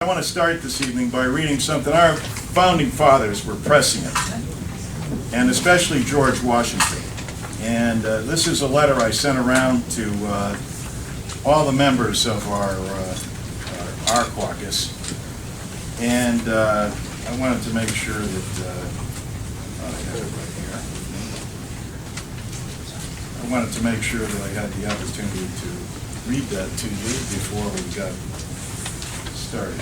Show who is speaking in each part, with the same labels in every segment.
Speaker 1: I want to start this evening by reading something our founding fathers were prescient, and especially George Washington. And this is a letter I sent around to all the members of our caucus. And I wanted to make sure that I have it right here. I wanted to make sure that I had the opportunity to read that to you before we got started.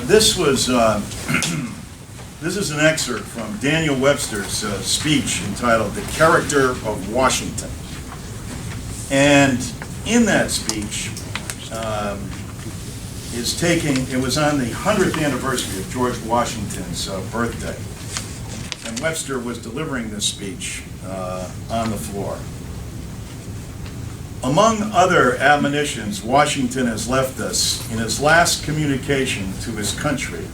Speaker 1: This is an excerpt from Daniel Webster's speech entitled "The Character of Washington." And in that speech, it was on the 100th anniversary of George Washington's birthday. And Webster was delivering this speech on the floor. Among other admonitions Washington has left us in his last communication to his country,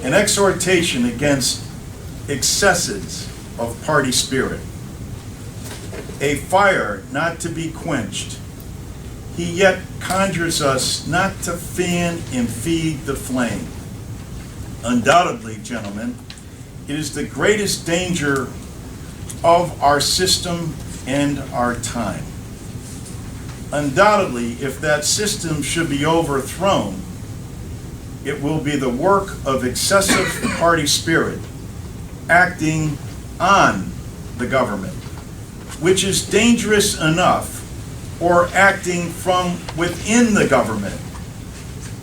Speaker 1: an exhortation against excesses of party spirit, a fire not to be quenched. He yet conjures us not to fan and feed the flame. Undoubtedly, gentlemen, it is the greatest danger of our system and our time. Undoubtedly, if that system should be overthrown, it will be the work of excessive party spirit acting on the government, which is dangerous enough, or acting from within the government,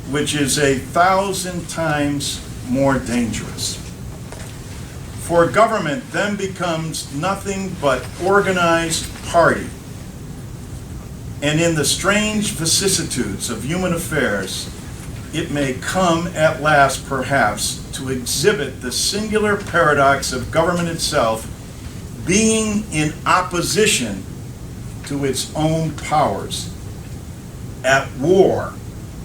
Speaker 1: which is 1,000 times more dangerous. For government then becomes nothing but organized party. And in the strange vicissitudes of human affairs, it may come at last, perhaps, to exhibit the singular paradox of government itself being in opposition to its own powers, at war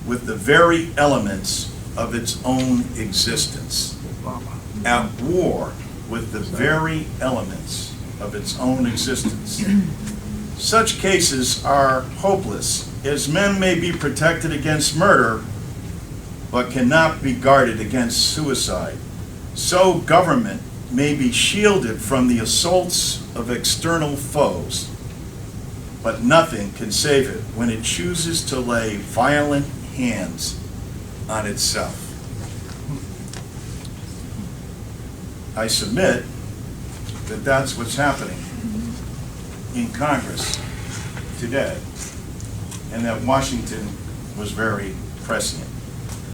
Speaker 1: with the very elements of its own existence. At war with the very elements of its own existence. Such cases are hopeless, as men may be protected against murder, but cannot be guarded against suicide. So government may be shielded from the assaults of external foes, but nothing can save it when it chooses to lay violent hands on itself. I submit that that's what's happening in Congress today, and that Washington was very prescient.